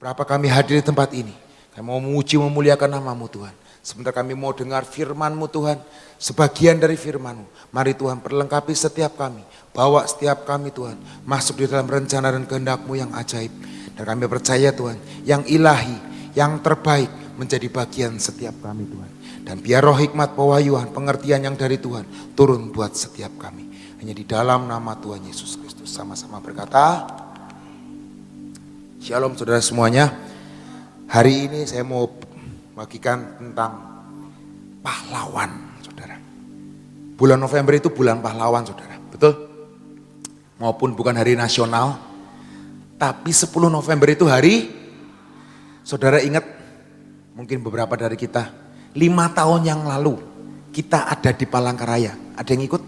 Berapa kami hadir di tempat ini. Kami mau memuji memuliakan nama-Mu Tuhan. Sebentar kami mau dengar firman-Mu Tuhan. Sebagian dari firman-Mu. Mari Tuhan perlengkapi setiap kami. Bawa setiap kami Tuhan. Masuk di dalam rencana dan kehendak-Mu yang ajaib. Dan kami percaya Tuhan. Yang ilahi, yang terbaik menjadi bagian setiap kami Tuhan. Dan biar roh hikmat pewahyuan, pengertian yang dari Tuhan turun buat setiap kami. Hanya di dalam nama Tuhan Yesus Kristus. Sama-sama berkata, Shalom saudara semuanya. Hari ini saya mau bagikan tentang pahlawan saudara. Bulan November itu bulan pahlawan saudara, betul? Maupun bukan hari nasional, tapi 10 November itu hari, saudara ingat mungkin beberapa dari kita, 5 tahun yang lalu kita ada di Palangkaraya. Ada yang ikut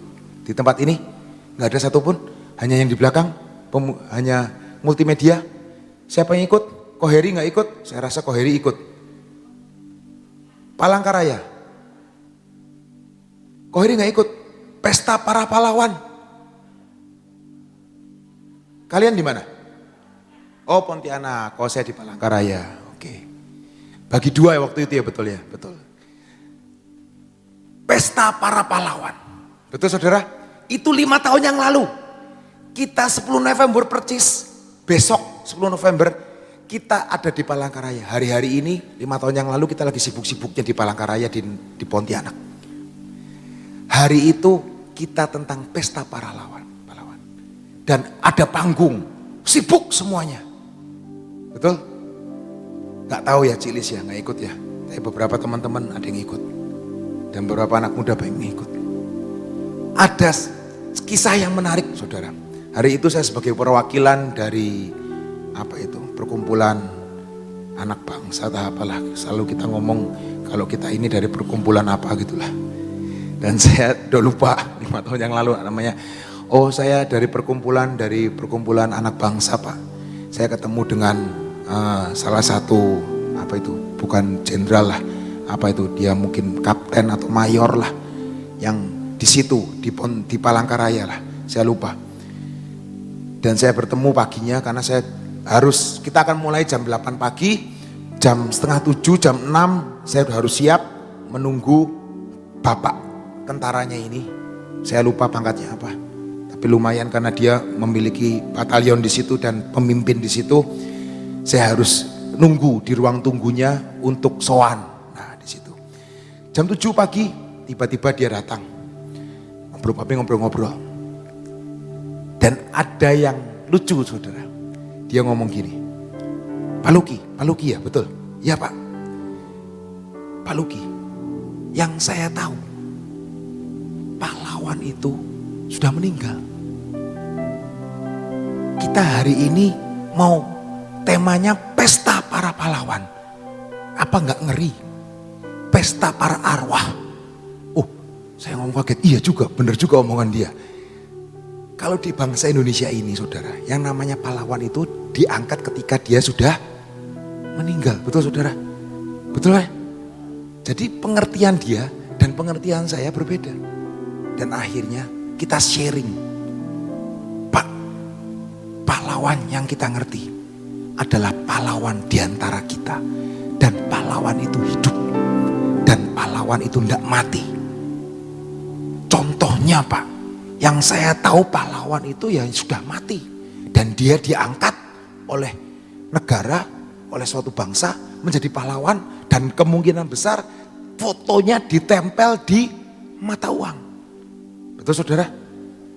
di tempat ini? Gak ada satupun, hanya yang di belakang, hanya multimedia. Siapa yang ikut? Koheri gak ikut? Saya rasa Koheri ikut. Palangkaraya. Koheri gak ikut. Pesta para pahlawan. Kalian di mana? Oh Pontianak, saya di Palangkaraya. Oke. Bagi dua ya waktu itu ya, betul ya, betul. Pesta para pahlawan. Betul saudara? Itu 5 tahun yang lalu. Kita 10 November percis. Besok 10 November kita ada di Palangkaraya. Hari-hari ini 5 tahun yang lalu kita lagi sibuk-sibuknya di Palangkaraya di Pontianak. Hari itu kita tentang pesta para pahlawan. Dan ada panggung, sibuk semuanya. Betul? Gak tahu ya Cilis ya, gak ikut ya. Tapi beberapa teman-teman ada yang ikut. Dan beberapa anak muda banyak yang ikut. Ada kisah yang menarik saudara. Hari itu saya sebagai perwakilan dari perkumpulan anak bangsa atau apalah. Selalu kita ngomong kalau kita ini dari perkumpulan apa gitulah. Dan saya udah lupa 5 tahun yang lalu namanya. Oh saya dari perkumpulan anak bangsa Pak. Saya ketemu dengan salah satu bukan jenderal lah. Dia mungkin kapten atau mayor lah. Yang di situ di Palangkaraya lah. Saya lupa. Dan saya bertemu paginya karena kita akan mulai jam 8 pagi, jam setengah 7, jam 6 saya harus siap menunggu bapak tentaranya ini. Saya lupa pangkatnya apa. Tapi lumayan karena dia memiliki batalion di situ dan pemimpin di situ. Saya harus nunggu di ruang tunggunya untuk sowan. Nah, di situ. Jam 7 pagi tiba-tiba dia datang. Ngobrol-ngobrol. Dan ada yang lucu saudara. Dia ngomong gini. Pak Luki ya betul? Ya Pak. Pak Luki. Yang saya tahu. Pahlawan itu sudah meninggal. Kita hari ini mau temanya pesta para pahlawan. Apa enggak ngeri? Pesta para arwah. Oh saya ngomong kaget. Iya juga benar juga omongan dia. Kalau di bangsa Indonesia ini saudara, yang namanya pahlawan itu diangkat ketika dia sudah meninggal. Betul saudara? Betul kan? Jadi pengertian dia dan pengertian saya berbeda. Dan akhirnya kita sharing. Pak, pahlawan yang kita ngerti adalah pahlawan di antara kita. Dan pahlawan itu hidup. Dan pahlawan itu tidak mati. Contohnya Pak. Yang saya tahu pahlawan itu yang sudah mati. Dan dia diangkat oleh negara, oleh suatu bangsa menjadi pahlawan. Dan kemungkinan besar fotonya ditempel di mata uang. Betul saudara?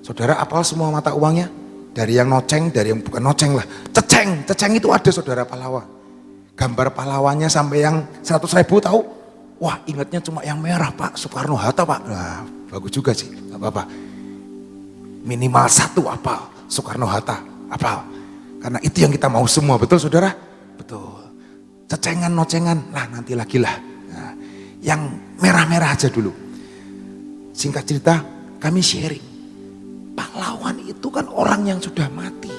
Saudara apal semua mata uangnya? Dari yang noceng, dari yang bukan noceng lah. Ceceng itu ada saudara pahlawan. Gambar pahlawannya sampai yang 100.000 tahu? Wah ingatnya cuma yang merah Pak, Soekarno-Hatta Pak. Nah bagus juga sih, gak apa-apa. Minimal 1 apal, Soekarno-Hatta apal. Karena itu yang kita mau semua, betul saudara? Betul. Cecengan, nocengan, lah nanti lagi lah. Nah, yang merah-merah aja dulu. Singkat cerita, kami sharing. Pahlawan itu kan orang yang sudah mati.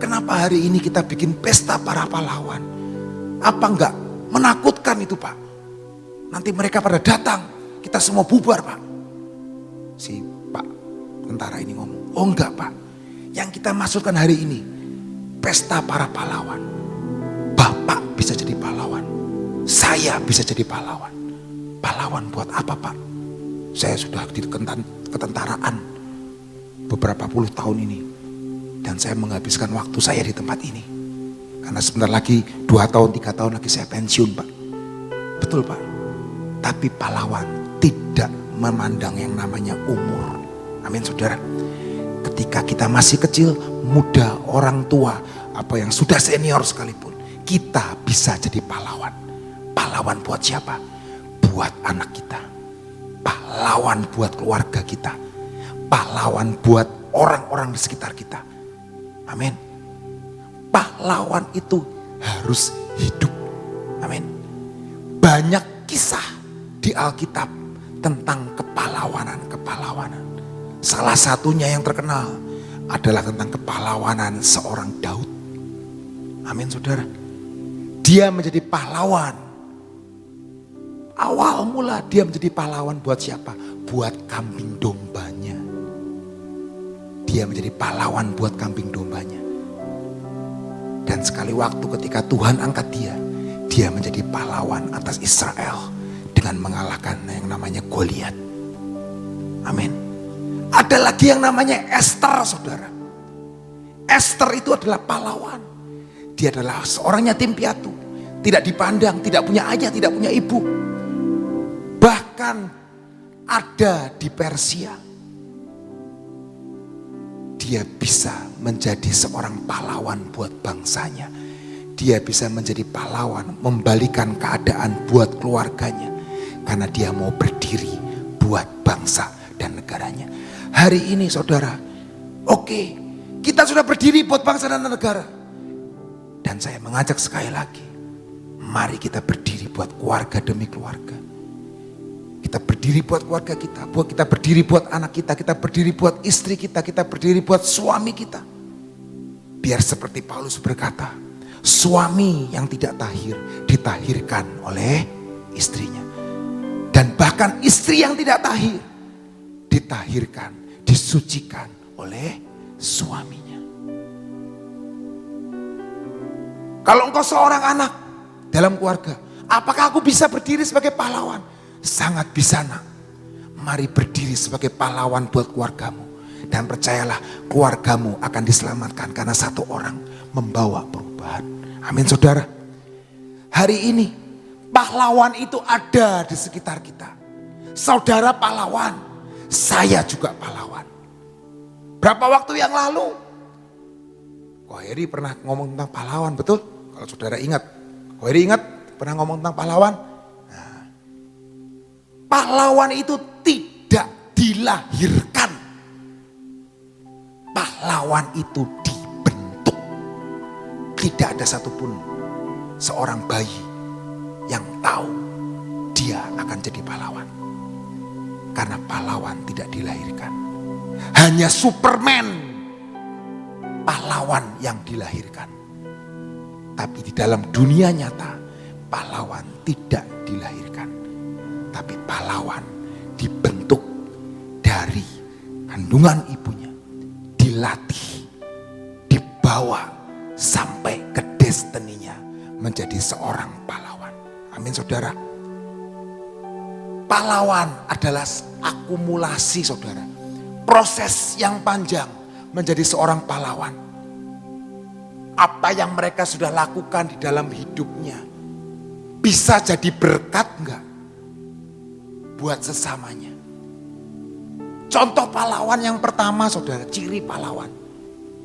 Kenapa hari ini kita bikin pesta para pahlawan? Apa enggak menakutkan itu Pak? Nanti mereka pada datang, kita semua bubar Pak. Si Pak tentara ini ngomong, oh enggak Pak, yang kita maksudkan hari ini pesta para pahlawan. Saya bisa jadi pahlawan. Pahlawan buat apa, Pak? Saya sudah di ketentaraan beberapa puluh tahun ini. Dan saya menghabiskan waktu saya di tempat ini. Karena sebentar lagi 2 tahun, 3 tahun lagi saya pensiun, Pak. Betul, Pak. Tapi pahlawan tidak memandang yang namanya umur. Amin, saudara. Ketika kita masih kecil, muda, orang tua, apa yang sudah senior sekalipun, kita bisa jadi pahlawan. Pahlawan buat siapa? Buat anak kita. Pahlawan buat keluarga kita. Pahlawan buat orang-orang di sekitar kita. Amin. Pahlawan itu harus hidup. Amin. Banyak kisah di Alkitab tentang kepahlawanan. Salah satunya yang terkenal adalah tentang kepahlawanan seorang Daud. Amin, saudara. Dia menjadi pahlawan. Awal mula dia menjadi pahlawan buat siapa? Buat kambing dombanya. Dia menjadi pahlawan buat kambing dombanya. Dan sekali waktu ketika Tuhan angkat dia menjadi pahlawan atas Israel dengan mengalahkan yang namanya Goliat. Amin. Ada lagi yang namanya Esther, saudara. Esther itu adalah pahlawan. Dia adalah seorang yatim piatu. Tidak dipandang, tidak punya ayah, tidak punya ibu. Bahkan ada di Persia. Dia bisa menjadi seorang pahlawan buat bangsanya. Dia bisa menjadi pahlawan, membalikan keadaan buat keluarganya. Karena dia mau berdiri buat bangsa dan negaranya. Hari ini saudara, oke, kita sudah berdiri buat bangsa dan negara. Dan saya mengajak sekali lagi, mari kita berdiri buat keluarga demi keluarga. Kita berdiri buat keluarga kita berdiri buat anak kita berdiri buat istri kita berdiri buat suami kita. Biar seperti Paulus berkata, suami yang tidak tahir ditahirkan oleh istrinya. Dan bahkan istri yang tidak tahir ditahirkan, disucikan oleh suaminya. Kalau engkau seorang anak dalam keluarga, apakah aku bisa berdiri sebagai pahlawan? Sangat bisa, nak. Mari berdiri sebagai pahlawan buat keluargamu. Dan percayalah, keluargamu akan diselamatkan karena satu orang membawa perubahan. Amin, saudara. Hari ini pahlawan itu ada di sekitar kita. Saudara pahlawan, saya juga pahlawan. Berapa waktu yang lalu, Ko Heri pernah ngomong tentang pahlawan, betul? Kalau saudara ingat, Ko Heri ingat pernah ngomong tentang pahlawan? Nah, pahlawan itu tidak dilahirkan. Pahlawan itu dibentuk. Tidak ada satupun seorang bayi yang tahu dia akan jadi pahlawan. Karena pahlawan tidak dilahirkan. Hanya Superman pahlawan yang dilahirkan. Tapi di dalam dunia nyata pahlawan tidak dilahirkan. Tapi pahlawan dibentuk dari kandungan ibunya. Dilatih, dibawa sampai ke destininya menjadi seorang pahlawan. Amin, saudara. Pahlawan adalah akumulasi, saudara. Proses yang panjang menjadi seorang pahlawan. Apa yang mereka sudah lakukan di dalam hidupnya bisa jadi berkat enggak buat sesamanya. Contoh pahlawan yang pertama, saudara, ciri pahlawan.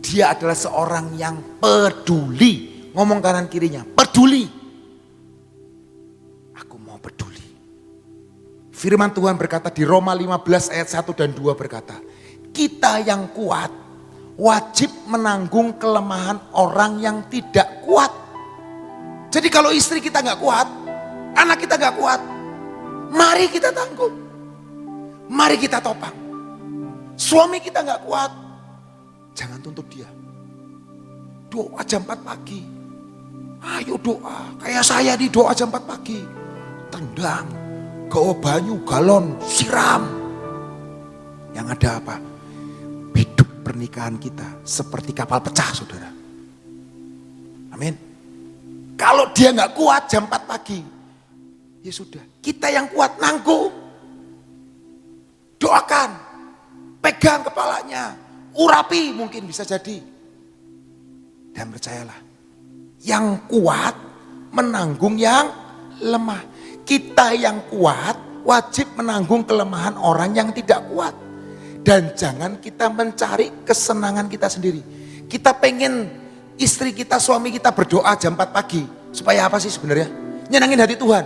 Dia adalah seorang yang peduli. Ngomong kanan kirinya, peduli. Aku mau peduli. Firman Tuhan berkata di Roma 15 ayat 1 dan 2 berkata, kita yang kuat wajib menanggung kelemahan orang yang tidak kuat. Jadi kalau istri kita gak kuat, anak kita gak kuat, mari kita tanggung. Mari kita topang. Suami kita gak kuat, jangan tuntut dia. Doa jam 4 pagi. Ayo doa, kayak saya di doa jam 4 pagi. Tendang, gawa banyu, galon, siram. Yang ada apa? Hidup pernikahan kita seperti kapal pecah, saudara. Amin. Kalau dia gak kuat jam 4 pagi, Ya sudah, kita yang kuat nanggung. Doakan, pegang kepalanya, urapi mungkin bisa jadi. Dan percayalah, yang kuat menanggung yang lemah. Kita yang kuat wajib menanggung kelemahan orang yang tidak kuat. Dan jangan kita mencari kesenangan kita sendiri. Kita pengen istri kita, suami kita berdoa jam 4 pagi. Supaya apa sih sebenarnya? Nyenangin hati Tuhan.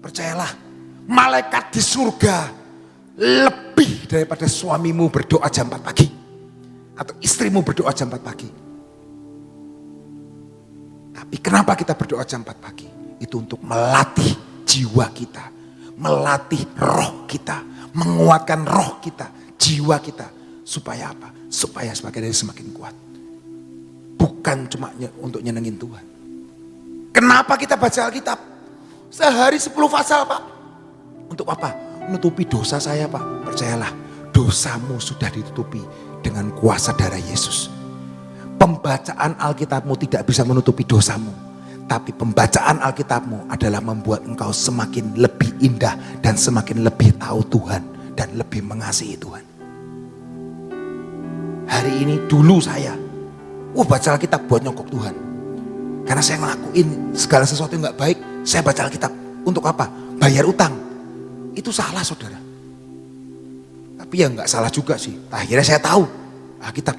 Percayalah, malaikat di surga lebih daripada suamimu berdoa jam 4 pagi. Atau istrimu berdoa jam 4 pagi. Tapi kenapa kita berdoa jam 4 pagi? Itu untuk melatih jiwa kita. Melatih roh kita. Menguatkan roh kita, jiwa kita. Supaya apa? Supaya semakin kuat. Bukan cuma untuk nyenengin Tuhan. Kenapa kita baca Alkitab? Sehari 10 pasal, Pak. Untuk apa? Menutupi dosa saya, Pak. Percayalah, dosamu sudah ditutupi dengan kuasa darah Yesus. Pembacaan Alkitabmu tidak bisa menutupi dosamu. Tapi pembacaan Alkitabmu adalah membuat engkau semakin lebih indah dan semakin lebih tahu Tuhan dan lebih mengasihi Tuhan. Hari ini dulu saya, baca Alkitab buat nyokok Tuhan. Karena saya ngelakuin segala sesuatu yang gak baik, saya baca Alkitab. Untuk apa? Bayar utang. Itu salah, saudara. Tapi ya gak salah juga sih. Akhirnya saya tahu Alkitab,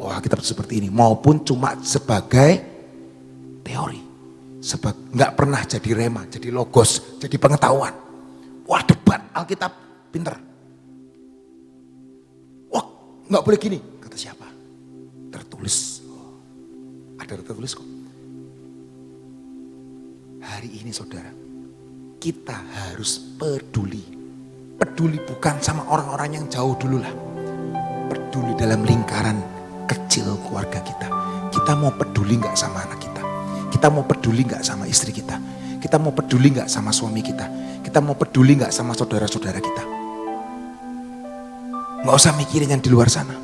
Alkitab seperti ini. Maupun cuma sebagai teori. Nggak pernah jadi rema, jadi logos, jadi pengetahuan. Wah, debat Alkitab pinter. Wah, nggak boleh gini. Kata siapa? Tertulis. Ada tertulis kok. Hari ini saudara, kita harus peduli. Peduli bukan sama orang-orang yang jauh dulu lah. Peduli dalam lingkaran kecil keluarga kita. Kita mau peduli nggak sama anak kita? Kita mau peduli gak sama istri kita? Kita mau peduli gak sama suami kita? Kita mau peduli gak sama saudara-saudara kita? Gak usah mikirin yang di luar sana.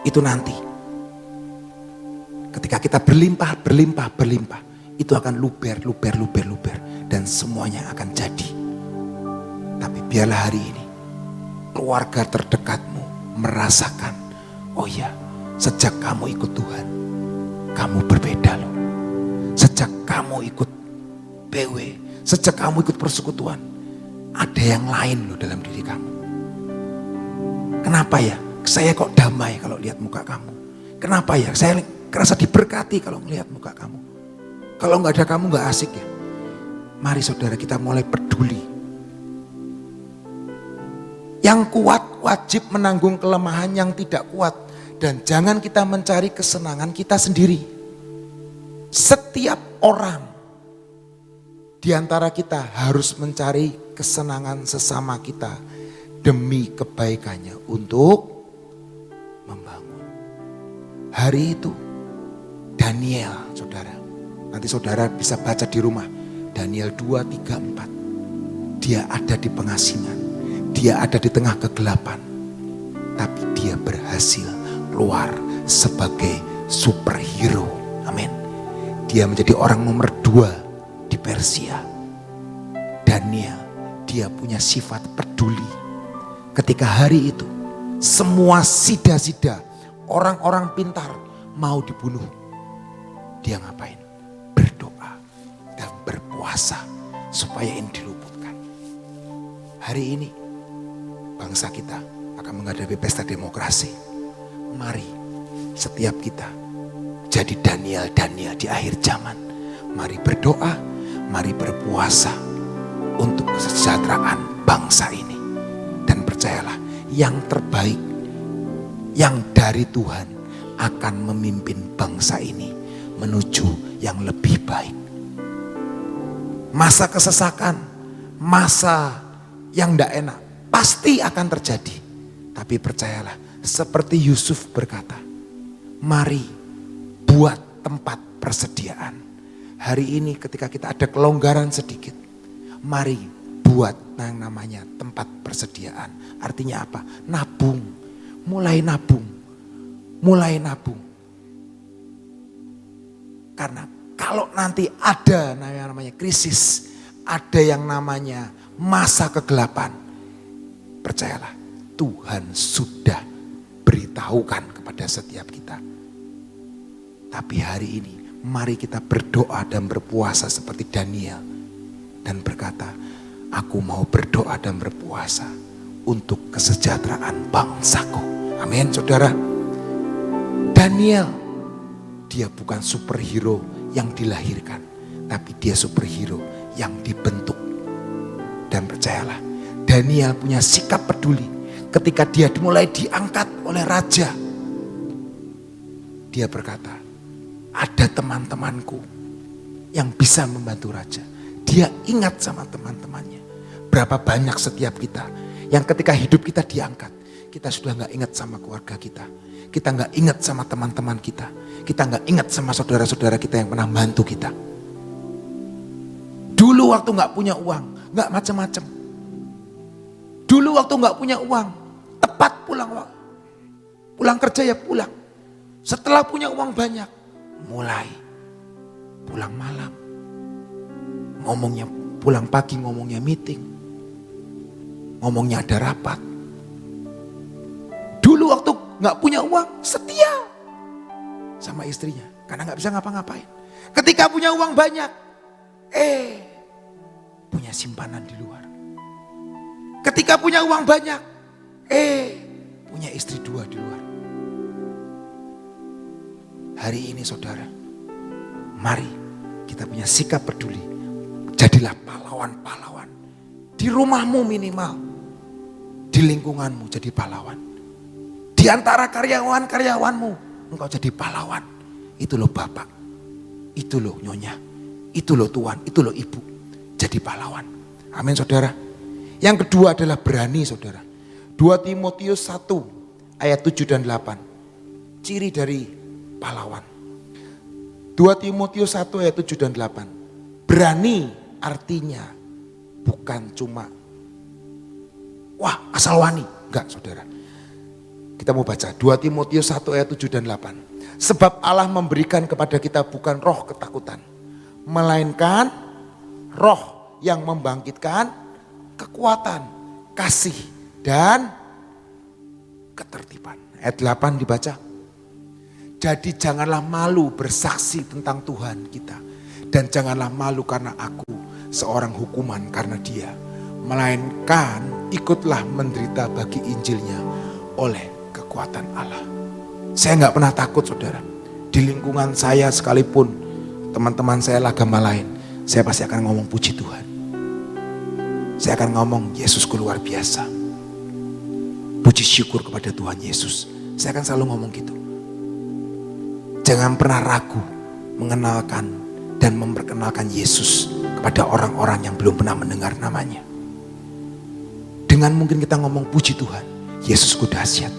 Itu nanti. Ketika kita berlimpah, itu akan luber. Dan semuanya akan jadi. Tapi biarlah hari ini keluarga terdekatmu merasakan, oh ya, sejak kamu ikut Tuhan, kamu berbeda loh. Sejak kamu ikut PW, sejak kamu ikut persekutuan, ada yang lain loh dalam diri kamu. Kenapa ya? Saya kok damai kalau lihat muka kamu. Kenapa ya? Saya kerasa diberkati kalau melihat muka kamu. Kalau nggak ada kamu nggak asik ya. Mari saudara kita mulai peduli. Yang kuat wajib menanggung kelemahan yang tidak kuat. Dan jangan kita mencari kesenangan kita sendiri. Setiap orang di antara kita harus mencari kesenangan sesama kita demi kebaikannya untuk membangun. Hari itu Daniel, saudara. Nanti saudara bisa baca di rumah. Daniel 2, 3, 4. Dia ada di pengasingan. Dia ada di tengah kegelapan. Tapi dia berhasil keluar sebagai superhero. Amin. Dia menjadi orang nomor 2 di Persia. Daniel, dia punya sifat peduli. Ketika hari itu, semua sida-sida, orang-orang pintar mau dibunuh. Dia ngapain? Berdoa dan berpuasa supaya ini diluputkan. Hari ini, bangsa kita akan menghadapi pesta demokrasi. Mari setiap kita jadi Daniel di akhir zaman. Mari berdoa, mari berpuasa untuk kesejahteraan bangsa ini. Dan percayalah, yang terbaik, yang dari Tuhan akan memimpin bangsa ini menuju yang lebih baik. Masa kesesakan, masa yang tidak enak, pasti akan terjadi. Tapi percayalah, seperti Yusuf berkata, mari buat tempat persediaan. Hari ini ketika kita ada kelonggaran sedikit, mari buat yang namanya tempat persediaan. Artinya apa? Nabung. Mulai nabung. Karena Kalau nanti ada yang namanya krisis, ada yang namanya masa kegelapan, percayalah Tuhan sudah beritahukan kepada setiap kita. Tapi hari ini mari kita berdoa dan berpuasa seperti Daniel dan berkata, aku mau berdoa dan berpuasa untuk kesejahteraan bangsaku. Amin, saudara. Daniel, dia bukan superhero yang dilahirkan, tapi dia superhero yang dibentuk. Dan percayalah, Daniel punya sikap peduli ketika dia mulai diangkat oleh raja. Dia berkata, ada teman-temanku yang bisa membantu raja. Dia ingat sama teman-temannya. Berapa banyak setiap kita yang ketika hidup kita diangkat, kita sudah gak ingat sama keluarga kita. Kita gak ingat sama teman-teman kita. Kita gak ingat sama saudara-saudara kita yang pernah bantu kita. Dulu waktu gak punya uang, gak macam-macam. Dulu waktu gak punya uang, tepat pulang kerja ya pulang. Setelah punya uang banyak, mulai pulang malam. Ngomongnya pulang pagi, ngomongnya meeting. Ngomongnya ada rapat. Dulu waktu gak punya uang, setia sama istrinya. Karena gak bisa ngapa-ngapain. Ketika punya uang banyak, punya simpanan di luar. Ketika punya uang banyak, punya istri 2 di luar. Hari ini saudara, mari kita punya sikap peduli. Jadilah pahlawan-pahlawan. Di rumahmu minimal, di lingkunganmu jadi pahlawan. Di antara karyawan-karyawanmu, engkau jadi pahlawan. Itu loh bapak, itu loh nyonya, itu loh tuan, itu loh ibu. Jadi pahlawan. Amin saudara. Yang kedua adalah berani saudara. 2 Timotius 1 ayat 7 dan 8. Ciri dari pahlawan. 2 Timotius 1 ayat 7 dan 8. Berani artinya bukan cuma wah asal wani. Enggak saudara. Kita mau baca 2 Timotius 1 ayat 7 dan 8. Sebab Allah memberikan kepada kita bukan roh ketakutan, melainkan roh yang membangkitkan kekuatan, kasih, dan ketertiban. Ayat 8 dibaca. Jadi janganlah malu bersaksi tentang Tuhan kita. Dan janganlah malu karena aku seorang hukuman karena dia. Melainkan ikutlah menderita bagi Injilnya oleh kekuatan Allah. Saya gak pernah takut saudara. Di lingkungan saya sekalipun teman-teman saya agama lain, saya pasti akan ngomong puji Tuhan. Saya akan ngomong Yesusku luar biasa. Puji syukur kepada Tuhan Yesus. Saya akan selalu ngomong gitu. Jangan pernah ragu mengenalkan dan memperkenalkan Yesus kepada orang-orang yang belum pernah mendengar namanya. Dengan mungkin kita ngomong puji Tuhan, Yesusku dahsyat,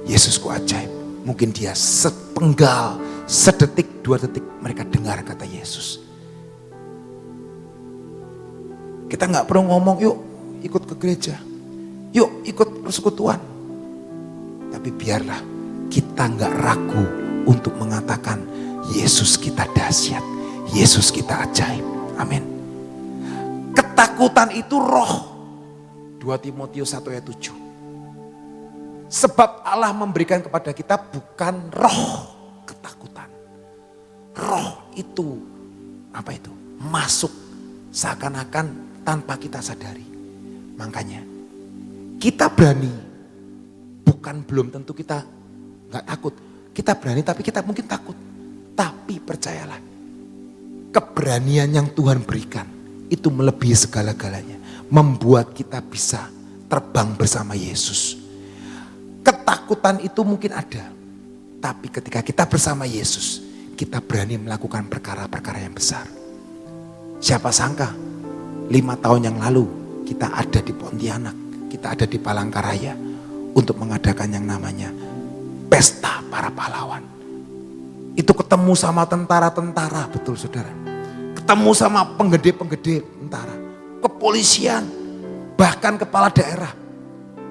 Yesusku ajaib. Mungkin dia sepenggal, sedetik, 2 detik mereka dengar kata Yesus. Kita gak perlu ngomong yuk ikut ke gereja, yuk ikut persekutuan. Tapi biarlah kita gak ragu untuk mengatakan Yesus kita dahsyat, Yesus kita ajaib. Amin. Ketakutan itu roh. 2 Timotius 1 ayat 7. Sebab Allah memberikan kepada kita bukan roh ketakutan. Roh itu apa itu? Masuk seakan-akan tanpa kita sadari. Makanya kita berani, bukan belum tentu kita gak takut. Kita berani tapi kita mungkin takut. Tapi percayalah, keberanian yang Tuhan berikan itu melebihi segala-galanya. Membuat kita bisa terbang bersama Yesus. Ketakutan itu mungkin ada. Tapi ketika kita bersama Yesus, kita berani melakukan perkara-perkara yang besar. Siapa sangka 5 tahun yang lalu kita ada di Pontianak, kita ada di Palangkaraya untuk mengadakan yang namanya Pesta Para Pahlawan. Itu ketemu sama tentara-tentara, betul saudara. Ketemu sama penggede-penggede tentara, kepolisian, bahkan kepala daerah.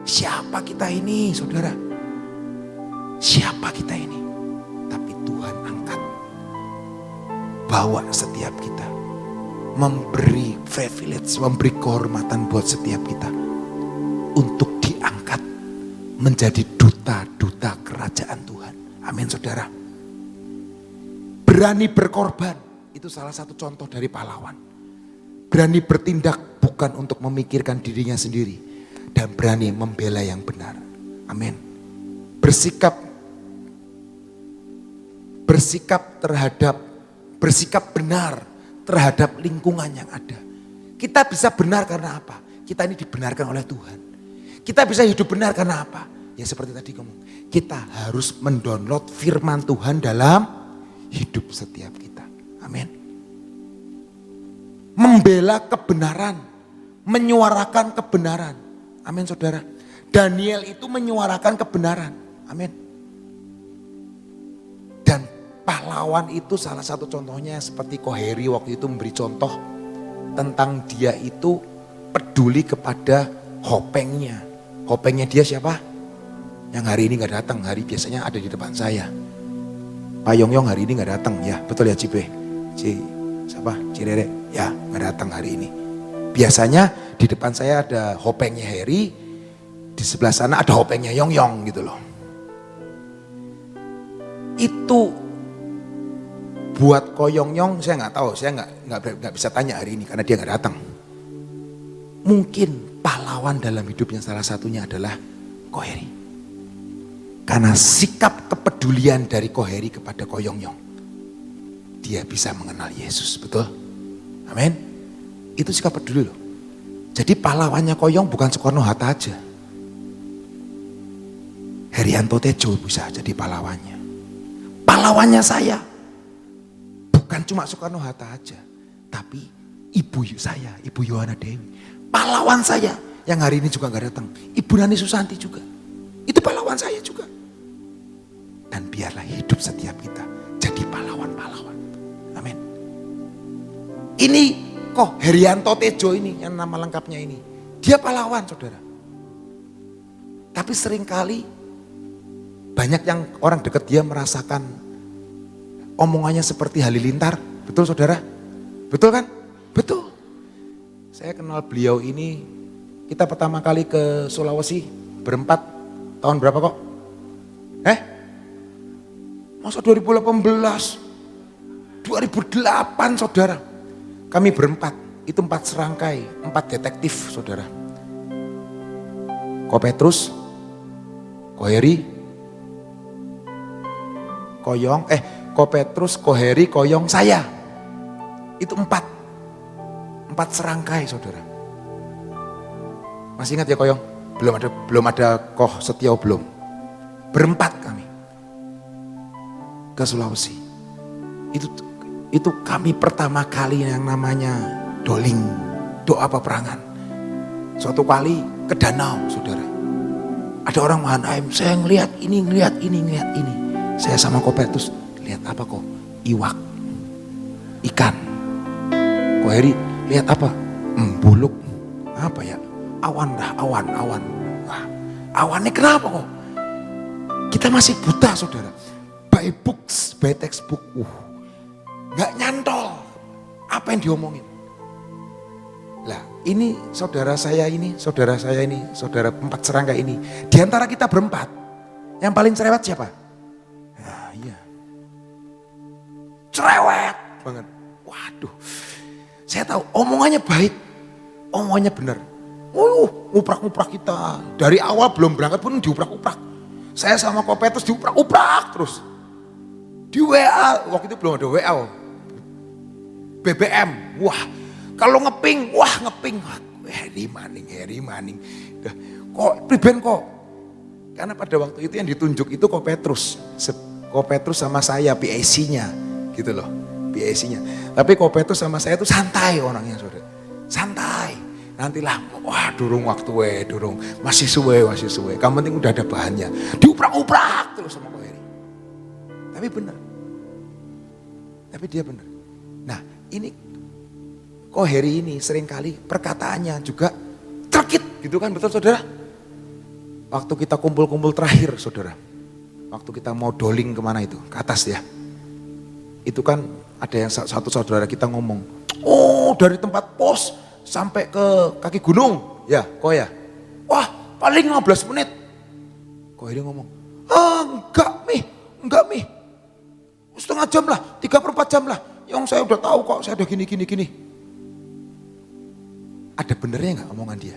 Siapa kita ini saudara? Siapa kita ini? Tapi Tuhan angkat membawa setiap kita. Memberi privilege, memberi kehormatan buat setiap kita. Untuk diangkat menjadi duta-duta kerajaan Tuhan. Amin saudara. Berani berkorban, itu salah satu contoh dari pahlawan. Berani bertindak bukan untuk memikirkan dirinya sendiri. Dan berani membela yang benar. Amin. Bersikap benar terhadap lingkungan yang ada. Kita bisa benar karena apa? Kita ini dibenarkan oleh Tuhan. Kita bisa hidup benar karena apa? Ya seperti tadi ngomong, kita harus mendownload firman Tuhan dalam hidup setiap kita. Amin. Membela kebenaran, menyuarakan kebenaran. Amin saudara. Daniel itu menyuarakan kebenaran. Amin. Dan pahlawan itu salah satu contohnya seperti Koheri waktu itu memberi contoh tentang dia itu peduli kepada hopengnya. Hopengnya dia siapa? Yang hari ini gak datang, hari biasanya ada di depan saya. Pak Yongyong hari ini gak datang, ya betul ya Cipe? Cirere, ya gak datang hari ini. Biasanya di depan saya ada hopengnya Heri, di sebelah sana ada hopengnya Yongyong gitu loh. Itu buat Koyongyong saya gak tahu, saya gak bisa tanya hari ini karena dia gak datang. Mungkin pahlawan dalam hidupnya salah satunya adalah Koheri. Karena sikap kepedulian dari Koheri kepada Koyongyong, dia bisa mengenal Yesus, betul? Amin. Itu sikap peduli loh. Jadi pahlawannya Koyong bukan Soekarno-Hatta aja. Herianto Tejo bisa jadi pahlawannya. Pahlawannya saya bukan cuma Soekarno-Hatta aja, tapi saya, Ibu Yohana Dewi. Pahlawan saya yang hari ini juga gak datang, Ibu Nani Susanti juga. Itu pahlawan saya juga. Dan biarlah hidup setiap kita jadi pahlawan-pahlawan. Amin. Ini kok Herianto Tejo ini yang nama lengkapnya ini. Dia pahlawan saudara. Tapi seringkali banyak yang orang dekat dia merasakan omongannya seperti halilintar. Betul saudara? Betul kan? Betul. Saya kenal beliau ini, kita pertama kali ke Sulawesi berempat tahun berapa kok? Masa 2018? 2008 saudara. Kami berempat, itu 4 serangkai, 4 detektif saudara. Ko Petrus, Koheri, Koyong, Ko Petrus, Koheri, Koyong, saya. Itu 4 serangkai saudara. Masih ingat ya Koyong? Belum ada Koh Setio belum. Berempat kami ke Sulawesi. Itu kami pertama kali yang namanya doling, doa peperangan. Suatu kali ke danau saudara. Ada orang Mahanaim, saya ngelihat ini. Saya sama Ko Petrus, lihat apa kok? Iwak, ikan. Koheri, lihat apa? Buluk. Apa ya? Awan. Wah, awannya kenapa kok? Kita masih buta saudara. By books, by textbook. Gak nyantol apa yang diomongin. Lah ini saudara saya ini, saudara 4 serangkai ini. Di antara kita berempat, yang paling cerewet siapa? Nah, iya. Cerewet banget. Waduh. Saya tahu omongannya baik, omongannya benar. Nguprak-nguprak kita. Dari awal belum berangkat pun diuprak-uprak. Saya sama Ko Petrus diuprak-uprak terus. Di WA, waktu itu belum ada WA. BBM, kalau ngeping. Heri maning. Kok priben kok. Karena pada waktu itu yang ditunjuk itu Ko Petrus. Ko Petrus sama saya PAC-nya gitu loh. PAC-nya. Tapi Ko Petrus sama saya itu santai orangnya saudara. Santai. Nantilah, durung waktu durung. Masih suwe. Kamu penting udah ada bahannya. Diuprak-uprak terus sama Ko Heri. Tapi benar. Tapi dia benar. Nah ini Ko Heri ini seringkali perkataannya juga terkit gitu kan, betul saudara? Waktu kita kumpul-kumpul terakhir saudara. Waktu kita mau doling kemana itu, ke atas ya. itu kan ada yang satu saudara kita ngomong, oh dari tempat pos sampai ke kaki gunung, ya kok ya? Wah paling 15 menit. Kok dia ngomong, enggak mi, setengah jam lah, 3/4 jam lah. Yang saya udah tahu kok, saya udah gini. Ada benernya nggak omongan dia?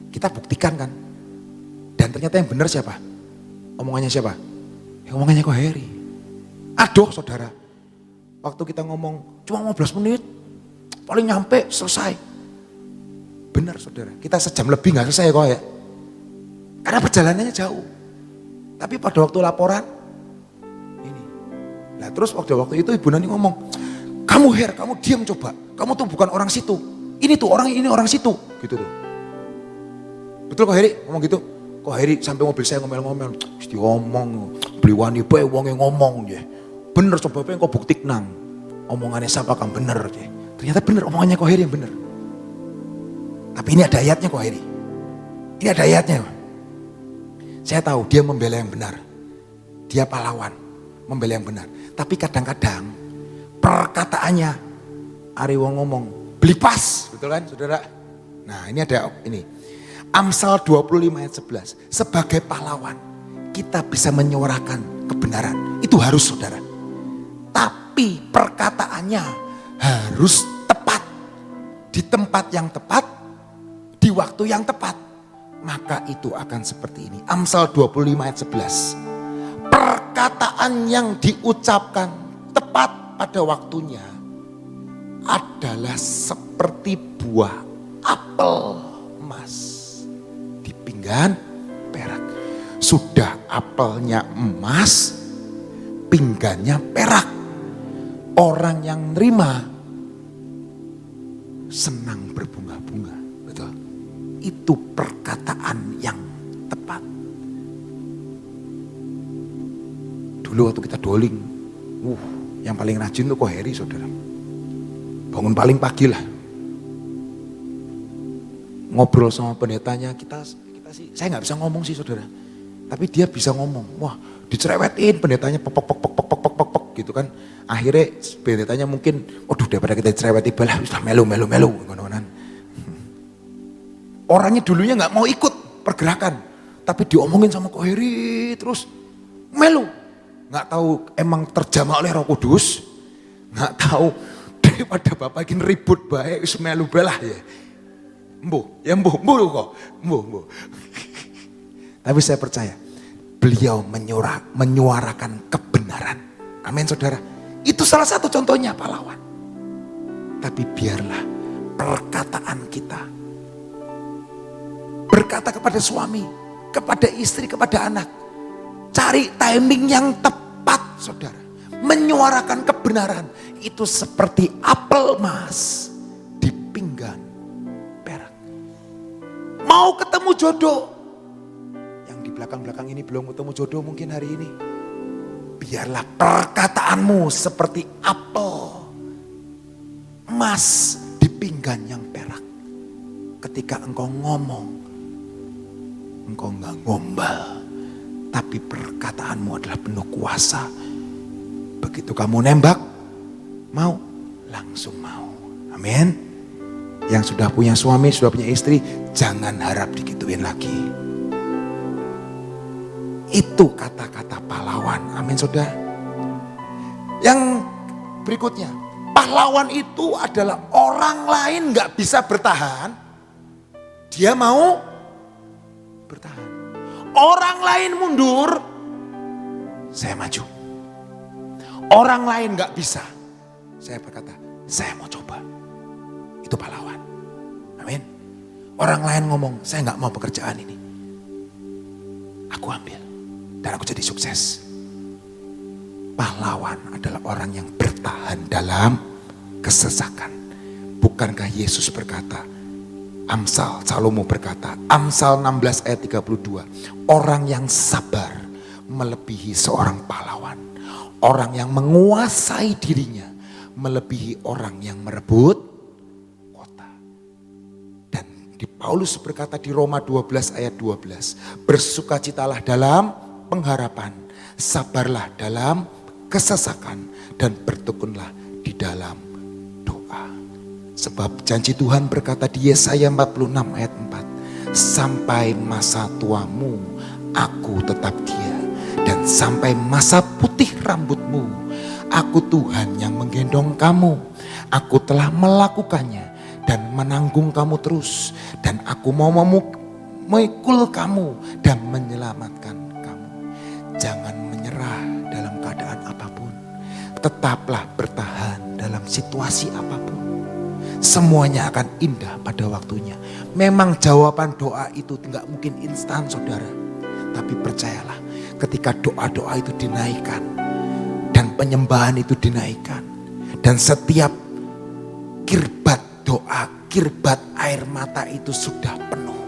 Kita buktikan kan. Dan ternyata yang benar siapa? Omongannya siapa? Ya, omongannya kok Heri. Aduh saudara, waktu kita ngomong cuma 15 menit, paling nyampe selesai. Benar saudara, kita sejam lebih nggak selesai kok ya. Karena perjalanannya jauh. Tapi pada waktu laporan, ini. Nah terus waktu itu Ibu Nani ngomong, kamu Her, kamu diam coba. Kamu tuh bukan orang situ. Ini tuh orang ini orang situ. Gitu tuh. Betul kok Heri ngomong gitu? Kok Heri sampai mobil saya ngomel-ngomel. Mesti ngomong, beli wani bae wonge ngomong ya. Bener coba apa yang kau buktik nang. Omongannya siapa kan bener ya. Ternyata bener omongannya kok Heri yang bener. Tapi ini ada ayatnya kok Heri. Ini ada ayatnya. Saya tahu dia membela yang benar. Dia pahlawan, membela yang benar. Tapi kadang-kadang perkataannya Ari wong ngomong, beli pas, betul kan saudara? Nah ini ada ini. Amsal 25 ayat 11. Sebagai pahlawan kita bisa menyuarakan kebenaran. Itu harus saudara. Tapi perkataannya harus tepat. Di tempat yang tepat, di waktu yang tepat. Maka itu akan seperti ini. Amsal 25 ayat 11. Perkataan yang diucapkan tepat pada waktunya adalah seperti buah apel emas di pinggan perak. Sudah apelnya emas, pinggannya perak. Orang yang nerima senang berbunga-bunga. Betul. Itu perkataan yang tepat. Dulu waktu kita doling, yang paling rajin tuh kok Heri saudara. Bangun paling pagi lah. Ngobrol sama pendetanya, kita sih, saya nggak bisa ngomong sih saudara. Tapi dia bisa ngomong. Wah dicerewetin pendetanya pok gitu kan. Akhirnya pendetanya mungkin, waduh daripada kita cereweti balah, sudah melu. Orangnya dulunya nggak mau ikut pergerakan, tapi diomongin sama Ko Heri terus melu. Nggak tahu emang terjamah oleh Roh Kudus, nggak tahu daripada bapak ingin ribut baik melu belah ya. Mbuh kok. Tapi saya percaya beliau menyuarakan kebenaran. Amin saudara. Itu salah satu contohnya pahlawan. Tapi biarlah perkataan kita berkata kepada suami, kepada istri, kepada anak. Cari timing yang tepat saudara. Menyuarakan kebenaran. Itu seperti apel emas di pinggan perak. Mau ketemu jodoh. Yang di belakang-belakang ini belum ketemu jodoh mungkin hari ini. Biarlah perkataanmu seperti apel emas di pinggan yang perak. Ketika engkau ngomong, engkau gak gombal, tapi perkataanmu adalah penuh kuasa. Begitu kamu nembak, mau, langsung mau. Amin. Yang sudah punya suami, sudah punya istri, jangan harap digituin lagi. Itu kata-kata pahlawan. Amin saudara. Yang berikutnya, pahlawan itu adalah orang lain gak bisa bertahan, dia mau bertahan. Orang lain mundur, saya maju. Orang lain gak bisa, saya berkata, saya mau coba. Itu pahlawan. Amin. Orang lain ngomong, saya gak mau pekerjaan ini. Aku ambil. Dan aku jadi sukses. Pahlawan adalah orang yang bertahan dalam kesesakan. Bukankah Yesus berkata, Salomo berkata, Amsal 16 ayat 32. Orang yang sabar melebihi seorang pahlawan. Orang yang menguasai dirinya melebihi orang yang merebut kota. Dan di Paulus berkata di Roma 12 ayat 12. Bersukacitalah dalam pengharapan. Sabarlah dalam kesesakan, dan bertekunlah di dalam doa. Sebab janji Tuhan berkata di Yesaya 46 ayat 4, sampai masa tuamu aku tetap Dia, dan sampai masa putih rambutmu aku Tuhan yang menggendong kamu. Aku telah melakukannya dan menanggung kamu terus, dan aku mau memikul kamu dan menyelamatkan kamu. Jangan menyerah dalam keadaan apapun. Tetaplah bertahan dalam situasi apapun. Semuanya akan indah pada waktunya. Memang jawaban doa itu tidak mungkin instan, saudara. Tapi percayalah, ketika doa-doa itu dinaikkan dan penyembahan itu dinaikkan, dan setiap kirbat doa, kirbat air mata itu sudah penuh,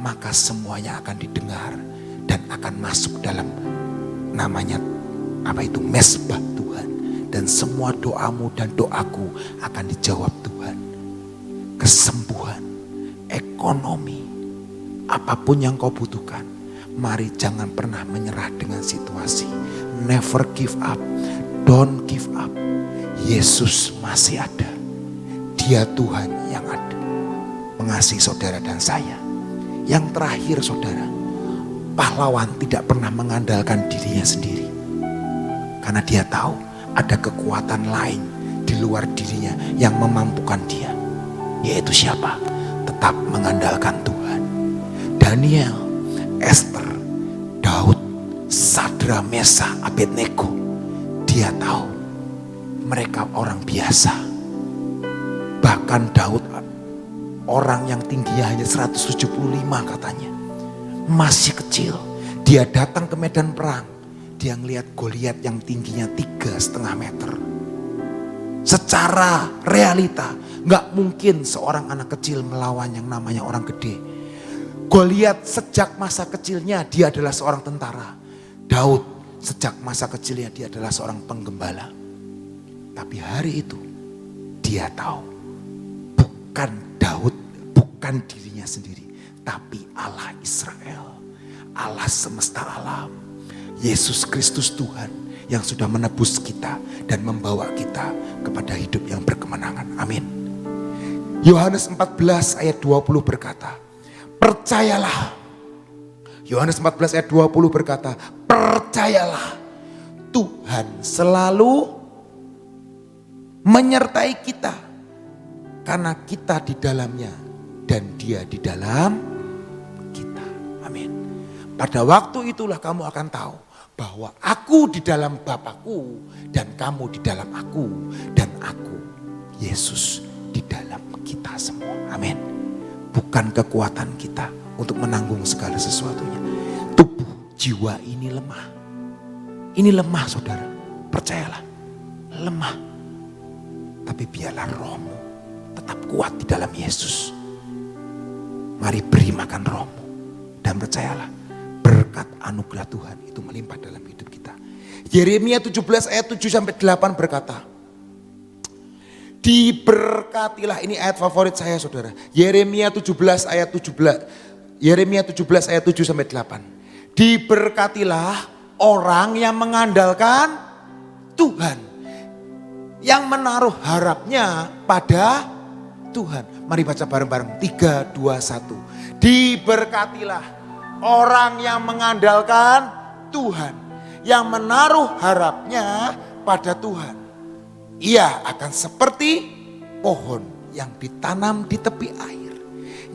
maka semuanya akan didengar dan akan masuk dalam namanya mesbah Tuhan. Dan semua doamu dan doaku akan dijawab Tuhan. Kesembuhan, ekonomi, apapun yang kau butuhkan, mari jangan pernah menyerah dengan situasi. Never give up, don't give up. Yesus masih ada. Dia Tuhan yang ada, mengasihi saudara dan saya. Yang terakhir, saudara, pahlawan tidak pernah mengandalkan dirinya sendiri. Karena dia tahu ada kekuatan lain di luar dirinya yang memampukan dia. Yaitu siapa? Tetap mengandalkan Tuhan. Daniel, Esther, Daud, Sadra, Mesa, Abednego. Dia tahu mereka orang biasa. Bahkan Daud, orang yang tingginya hanya 175 katanya, masih kecil. Dia datang ke medan perang. Dia ngelihat Goliat yang tingginya 3,5 meter. Secara realita, gak mungkin seorang anak kecil melawan yang namanya orang gede. Goliat sejak masa kecilnya dia adalah seorang tentara. Daud sejak masa kecilnya dia adalah seorang penggembala. Tapi hari itu dia tahu bukan Daud, bukan dirinya sendiri, tapi Allah Israel, Allah semesta alam, Yesus Kristus Tuhan yang sudah menebus kita dan membawa kita kepada hidup yang berkemenangan. Amin. Yohanes 14 ayat 20 berkata, percayalah. Yohanes 14 ayat 20 berkata, percayalah, Tuhan selalu menyertai kita karena kita di dalamnya dan Dia di dalam kita. Amin. Pada waktu itulah kamu akan tahu bahwa aku di dalam Bapakku dan kamu di dalam aku, dan aku, Yesus, di dalam kita semua. Amin. Bukan kekuatan kita untuk menanggung segala sesuatunya. Tubuh, jiwa ini lemah. Ini lemah, saudara. Percayalah, lemah. Tapi biarlah rohmu tetap kuat di dalam Yesus. Mari beri makan rohmu. Dan percayalah, berkat anugerah Tuhan itu melimpah dalam hidup kita. Yeremia 17 ayat 7-8 berkata, diberkatilah, ini ayat favorit saya, saudara. Yeremia 17 ayat 17. Yeremia 17 ayat 7-8. Diberkatilah orang yang mengandalkan Tuhan, yang menaruh harapnya pada Tuhan. Mari baca bareng-bareng. 3, 2, 1. Diberkatilah orang yang mengandalkan Tuhan, yang menaruh harapnya pada Tuhan. Ia akan seperti pohon yang ditanam di tepi air,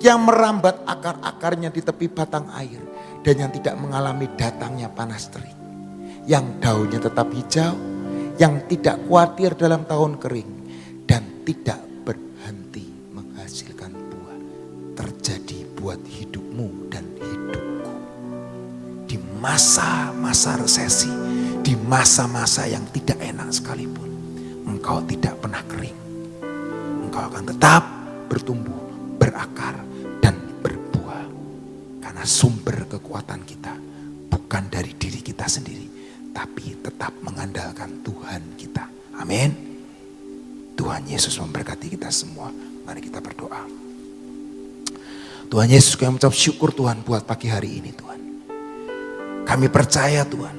yang merambat akar-akarnya di tepi batang air, dan yang tidak mengalami datangnya panas terik, yang daunnya tetap hijau, yang tidak khawatir dalam tahun kering, dan tidak berhenti menghasilkan buah. Terjadi buat hidupmu dan hidupku. Di masa-masa resesi, di masa-masa yang tidak enak sekalipun, engkau tidak pernah kering. Engkau akan tetap bertumbuh, berakar, dan berbuah. Karena sumber kekuatan kita bukan dari diri kita sendiri, tapi tetap mengandalkan Tuhan kita. Amin. Tuhan Yesus memberkati kita semua. Mari kita berdoa. Tuhan Yesus, kami mengucap syukur Tuhan buat pagi hari ini Tuhan. Kami percaya Tuhan,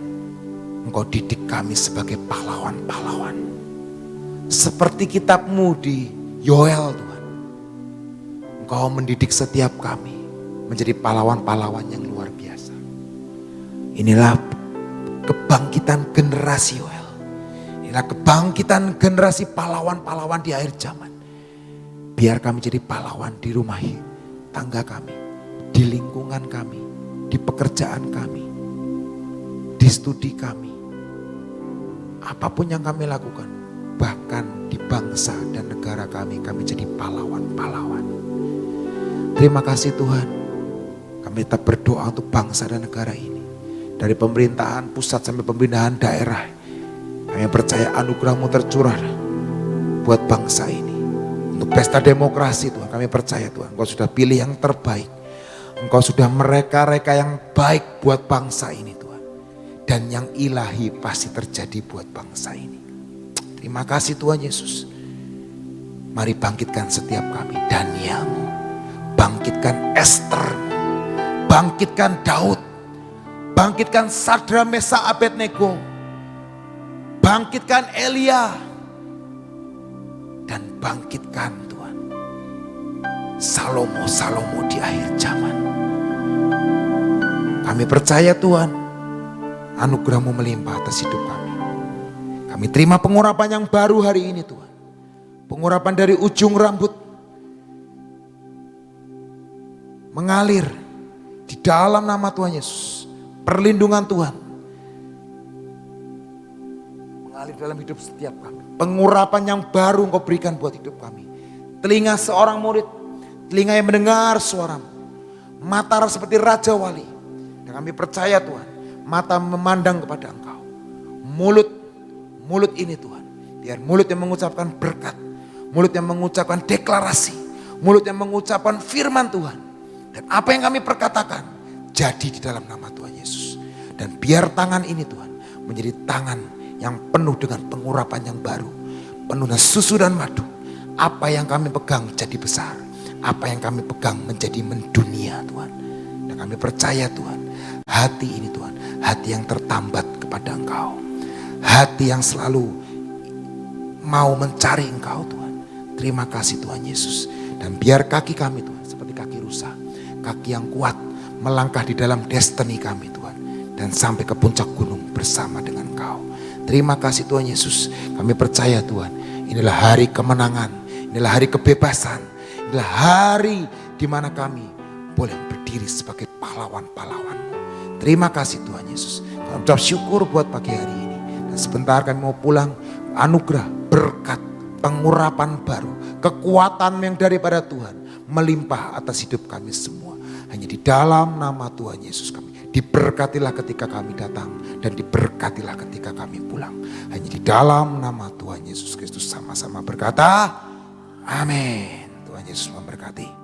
Engkau didik kami sebagai pahlawan-pahlawan. Seperti kitabmu di Yoel Tuhan. Engkau mendidik setiap kami menjadi pahlawan-pahlawan yang luar biasa. Inilah kebangkitan generasi Yoel. Inilah kebangkitan generasi pahlawan-pahlawan di akhir zaman. Biar kami jadi pahlawan di rumah tangga kami, di lingkungan kami, di pekerjaan kami, di studi kami. Apapun yang kami lakukan, bahkan di bangsa dan negara kami jadi pahlawan-pahlawan. Terima kasih Tuhan. Kami tetap berdoa untuk bangsa dan negara ini. Dari pemerintahan pusat sampai pemerintahan daerah. Kami percaya anugerah-Mu tercurah buat bangsa ini. Untuk pesta demokrasi Tuhan, kami percaya Tuhan. Engkau sudah pilih yang terbaik. Engkau sudah mereka-reka yang baik buat bangsa ini Tuhan. Dan yang ilahi pasti terjadi buat bangsa ini. Terima kasih Tuhan Yesus. Mari bangkitkan setiap kami. Daniel-Mu. Bangkitkan Esther. Bangkitkan Daud. Bangkitkan Sadra, Mesa, Abednego. Bangkitkan Elia. Dan bangkitkan Tuhan Salomo di akhir zaman. Kami percaya Tuhan, anugerah-Mu melimpah atas hidup kami. Kami terima pengurapan yang baru hari ini Tuhan. Pengurapan dari ujung rambut mengalir di dalam nama Tuhan Yesus. Perlindungan Tuhan mengalir dalam hidup setiap kami. Pengurapan yang baru Engkau berikan buat hidup kami. Telinga seorang murid, telinga yang mendengar suara-Mu. Mata seperti Raja Wali. Dan kami percaya Tuhan, mata memandang kepada Engkau. Mulut ini Tuhan, biar mulut yang mengucapkan berkat, mulut yang mengucapkan deklarasi, mulut yang mengucapkan firman Tuhan. Dan apa yang kami perkatakan, jadi di dalam nama Tuhan Yesus. Dan biar tangan ini Tuhan, menjadi tangan yang penuh dengan pengurapan yang baru. Penuh dengan susu dan madu. Apa yang kami pegang jadi besar. Apa yang kami pegang menjadi mendunia Tuhan. Dan kami percaya Tuhan, hati ini Tuhan, hati yang tertambat kepada Engkau. Hati yang selalu mau mencari Engkau Tuhan. Terima kasih Tuhan Yesus. Dan biar kaki kami Tuhan seperti kaki rusa. Kaki yang kuat melangkah di dalam destiny kami Tuhan. Dan sampai ke puncak gunung bersama dengan Engkau. Terima kasih Tuhan Yesus. Kami percaya Tuhan, inilah hari kemenangan. Inilah hari kebebasan. Inilah hari di mana kami boleh berdiri sebagai pahlawan-pahlawan-Mu. Terima kasih Tuhan Yesus. Kami ucap syukur buat pagi hari ini. Dan sebentar kami mau pulang, anugerah, berkat, pengurapan baru, kekuatan yang daripada Tuhan melimpah atas hidup kami semua. Hanya di dalam nama Tuhan Yesus kami diberkatilah ketika kami datang dan diberkatilah ketika kami pulang. Hanya di dalam nama Tuhan Yesus Kristus sama-sama berkata, amin. Tuhan Yesus memberkati.